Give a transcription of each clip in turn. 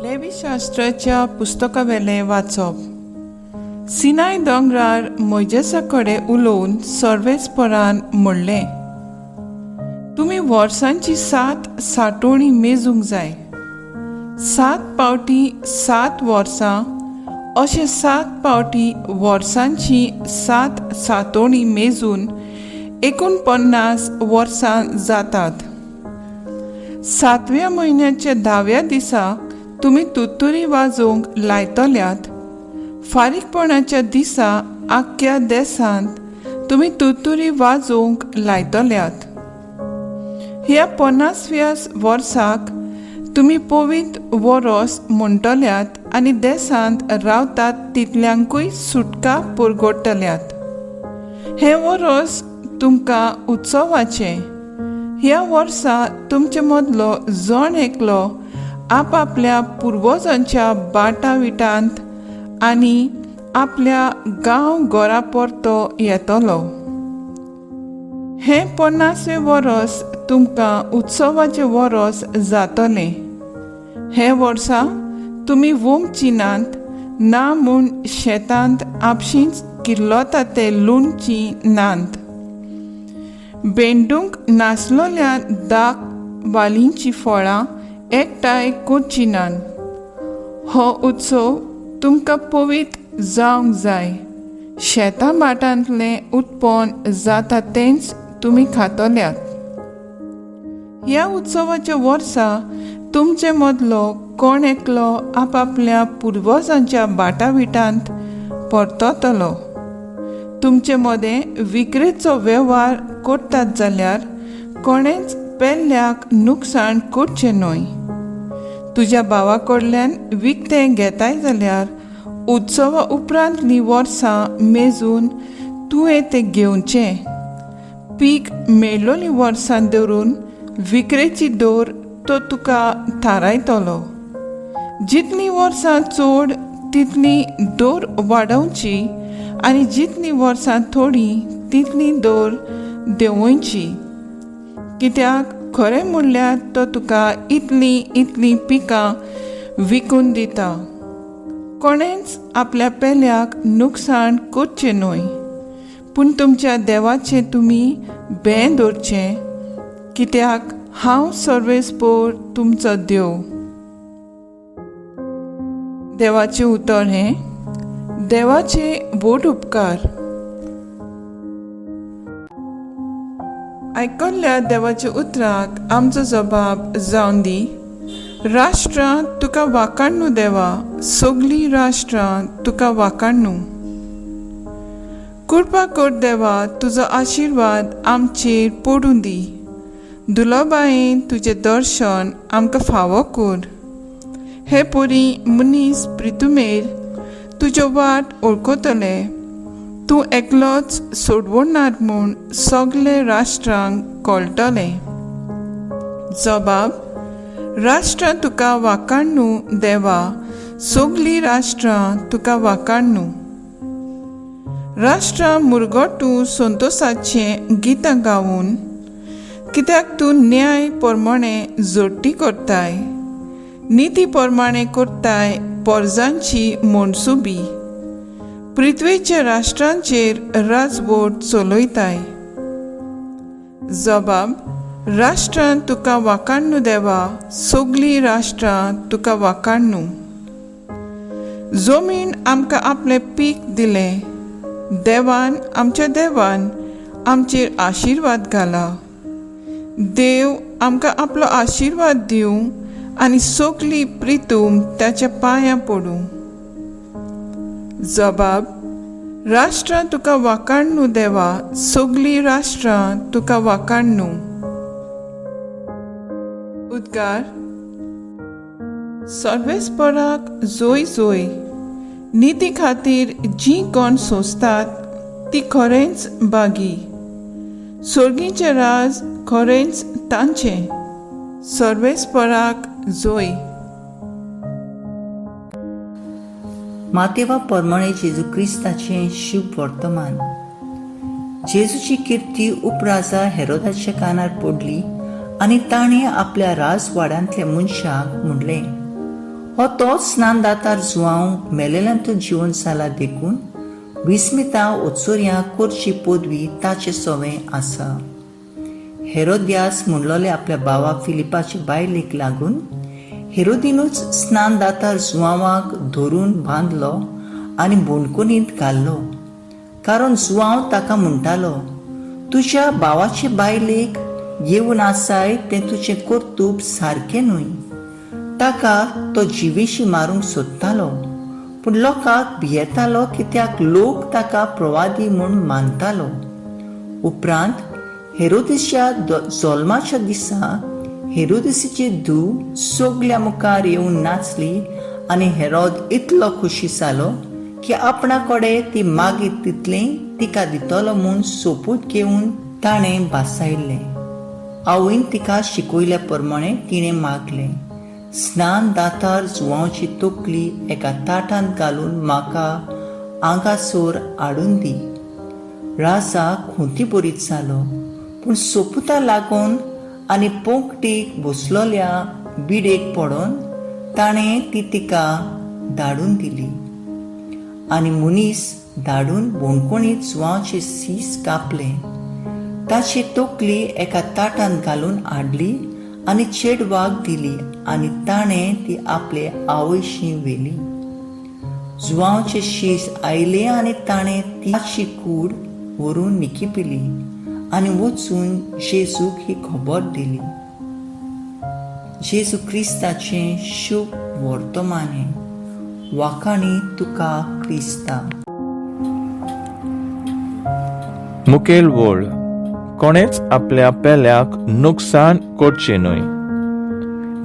लेवीशास्त्राच्या पुस्तकावेले वाचप. सिनाय दोंगरार मोइजेसा कडेन उलोवन सर्वेस्परान म्हणलें, तुमी वर्सांची 7 साठोवणी मेजूंक जाय. 7 पावटी 7 वर्सां अशे 7 पावटी वर्सांची 7 साठोवणी मेजून 49 वर्सां जातात. 7व्या म्हयन्याच्या 10व्या दिसा तुमी तुतुरी वाजोवंक लायतल्यात. फारीकपणाच्या दिसा आख्ख्या देशांत तुमी तुतुरी वाजोवंक लायतल्यात. ह्या 50व्या वर्साक तुमी पवित्र वरोस म्हणटल्यात आनी देशांत रावतात तितल्यांकूय सुटका पुरगोडटल्यात. हें वरोस तुमकां उत्सवाचें. ह्या वर्सा तुमचे मदलो जण एकलो आपआपल्या पुर्वजांच्या बाटा विटांत आनी आपल्या गांव घरा परतो येतलो. हें 50वें वरोस तुमकां उत्सवाचें वरोस जातलें. हे वर्सा तुमी वोंग चिनांत ना म्हूण शेतांत आपशींच किल्लोता ते लुणची नांत. बेंडूंक नासलोल्या दाक वालींची फळां एकठांय करची नान. हो उत्सव तुमकां पवित्र जावंक जाय. शेतां माटांतलें उत्पन्न जाता तेंच तुमी खातल्यात. ह्या उत्सवाच्या वर्सा तुमचे मदलो कोण एकलो आपआपल्या पुर्वजांच्या बाटा विटांत परततलो. तुमचे मदें विक्रेचो वेव्हार करतात जाल्यार कोणेच पेल्ल्याक नुकसाण करचें न्हय. तुज्या भावा कडल्यान विकतें घेताय जाल्यार उत्सवा उपरांतलीं वर्सां मेजून तुवें तें घेवचें. पीक मेळ्ळोलीं वर्सां धरून विक्रेची दर तो तुका थारायतलो. जितलीं वर्सां चड तितली दर वाडोवची आनी जितलीं वर्सां थोडीं तितली दर देंवोवची. कित्याक खरें म्हणल्यार तो तुका इतलीं पिकां विकून दिता. कोणेच आपल्या पेल्याक नुकसाण करचें न्हय, पूण तुमच्या देवाचें तुमी भें दवरचें, कित्याक हांव सर्वेस्पर तुमचो देव. देवाचें उतर हें, देवाचे बोट उपकार. आयकल्ल्या देवाच्या उतराक आमचो जबाब जावन दी. राष्ट्रां तुका वाखाणू देवा, सगलीं राष्ट्रां तुका वाखाणू. कृपा कर देवा, तुजो आशिर्वाद आमचेर पडूं दी. दुलोबायेन तुजें दर्शन आमकां फावो कर. हे पोरी मनीस प्रितुमेर तुज्यो वाट ओळखतले. तूं एकलोच सोडवणार म्हूण सगळे राष्ट्रांक कळटलें. जबाब: राष्ट्रां तुका वाखाणू देवा, सगलीं राष्ट्रां तुका वाखाणू. राष्ट्रां मुरगोटू संतोशाचें गितां गावून, कित्याक तूं न्याय प्रमाणें जोडटी करताय. निती प्रमाणें करताय परजांची मनसुबी. पृथ्वीच्या राष्ट्रांचेर राजवट चलयताय. जबाब: राष्ट्रां तुका वाखाणू देवा, सगलीं राष्ट्रां तुका वाखाणू. जमीन आमकां आपलें पीक दिलें. आमच्या देवान आमचेर आशिर्वाद घाला. देव आमकां आपलो आशिर्वाद दिवं आनी सगलीं प्रितूम ताच्या पांयां पडूं. जबाब: राष्ट्रां तुका वाखाणू देवा, सगलीं राष्ट्रां तुका वाखाणू. उद्गार. सर्वेस्पराक जोय जोय. निती खातीर जीं कोण सोंसतात ती खरेंच बागी. सर्गीचें राज खरेंच तांचें. सर्वेस्पराक जोय. मातेवा परमणे जेजू क्रिस्ताचें शुभ वर्तमान. जेजूची किर्ती उपराजा हेरोदाच्या कानार पडली आनी ताणें आपल्या राजवाड्यांतल्या मनशाक म्हणलें, हो तोच स्नानदातार जुआंव मेलेल्यांतून जिवन जाला देखून विस्मिता ओचोऱ्या करची पदवी ताचे सोवें आसा. हेरोद्यास म्हणलोले आपल्या भावा फिलिपाचे बायलेक लागून हेरोदिनूच स्नानदातार जुआंवाक धरून बांदलो आनी बोणकुनींत घाल्लो. कारण जुआंव ताका म्हणटालो, तुज्या भावाचे बायलेक येवन आसाय तें तुजें कर्तूब सारकें न्हय. ताका तो जिवेशी मारूंक सोदतालो, पूण लोकांक भियेतालो कित्याक लोक ताका प्रवादी म्हूण मानतालो. उपरांत हेरोदेसच्या जल्माच्या दिसा हेरोदेसीची धूव सगल्या मुखार येवन नाचली आनी हेरोद इतलो खुशी जालो की आपणा कडेन ती मागीत तितलें तिका दितलो म्हूण सोपूत घेवन ताणें भासायल्लें. आवयन तिका शिकयल्या प्रमाणें तिणें मागलें, स्नानदातार जुआंवची तकली एका ताटांत घालून म्हाका आंगासोर हाडून दी. राजाक खोंती बरीच जालो, पूण सोपुता लागून आनी पोंकटीक बसलोल्या बिडेक पडोन ताणें ती तिका धाडून दिली. आनी मनीस धाडून बोणकुणीत जुआंवचे सीस कापले. ताची तकली एका ताटांत घालून हाडली आनी चेडवाक दिली आनी ताणें ती आपले आवयशी व्हेली. जुआंवचे शीस आयले आनी ताणें ताची कूड व्हरून निकिपिली आनी वचून जेजूक ही खबर दिली. जेजू क्रिस्ताचें शुभ वर्तमान. वाखाणी तुका क्रिस्ता. मुखेल वळ. कोणेच आपल्या पेल्याक नुकसान करचें न्हय.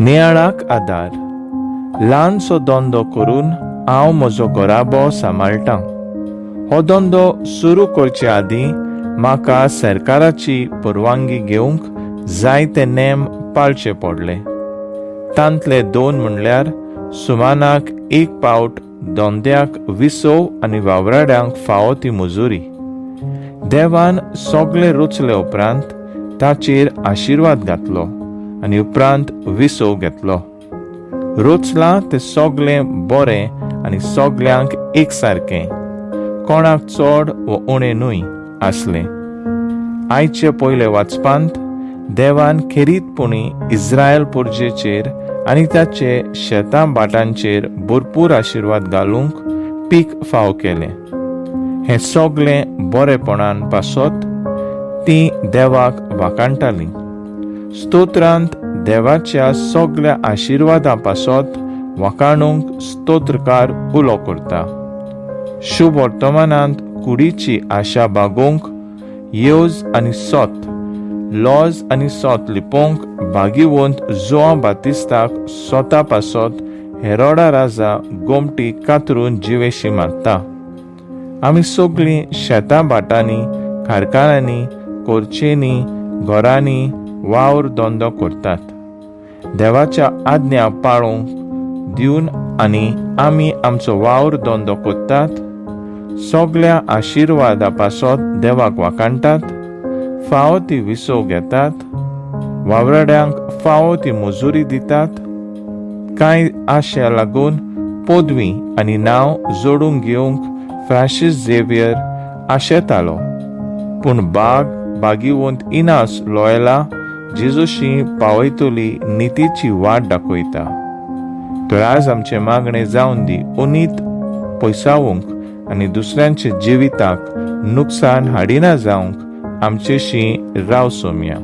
नियाळाक आदार. ल्हानसो धंदो करून हांव म्हजो घोराबो सांबाळटां. हो धंदो सुरू करचे आदीं म्हाका सरकाराची परवानगी घेवंक जायते नेम पाळचे पडले. तांतले 2 म्हणल्यार सुमानाक 1 पावट धंद्याक विसो आनी वावराड्यांक फावो ती मजुरी. देवान सगळे रुचले उपरांत ताचेर आशिर्वाद घातलो आनी उपरांत विसो घेतलो. रुचलां तें सगळें बरें आनी सगळ्यांक एकसारकें, कोणाक चड वा उणें न्हय आसलें. आयचे पयले वाचपांत देवान खेरीतपणी इस्रायल पुर्जेचेर आनी ताचे शेतां बाटांचेर भरपूर आशिर्वाद घालूंक पीक फाव केलें. हें सगळें बरेपणान पासत तीं देवाक वाखाणटालीं. स्तोत्रांत देवाच्या सगळ्या आशिर्वादां पासत वाखाणूंक स्तोत्रकार उलो करता. शुभ वर्तमानांत कुडीची आशा बागोवंक येवज आनी सोत, लॉज आनी सोत लिपोवंक भागिवंत जोआं बातिस्ताक स्वता पासत हेरोडा राजा गोमटी कातरून जिवेशी मारता. आमी सगळीं शेतां बाटांनी, कारखान्यांनी, कोरचेंनी, घरांनी वावर धंदो करतात. देवाच्या आज्ञा पाळूंक दिवन आनी आमी आमचो वावर धंदो करतात. सगळ्या आशिर्वादा पासत देवाक वाखाणटात. फावो ती विसो घेतात. वावराड्यांक फावो ती मजुरी दितात. कांय आशा लागून पदवी आनी नांव जोडूंक घेवंक फ्रांसीस झेवियर आशेतालो, पूण बागीवंत इनास लोयला जेजूशी पावयतली नितीची वाट दाखयता. तर आज आमचे मागणे जावन दी उनीत पयसावूंक आनी दुसऱ्यांचे जिविताक नुकसान हाडिना जावंक आमचेशी राव सोमया.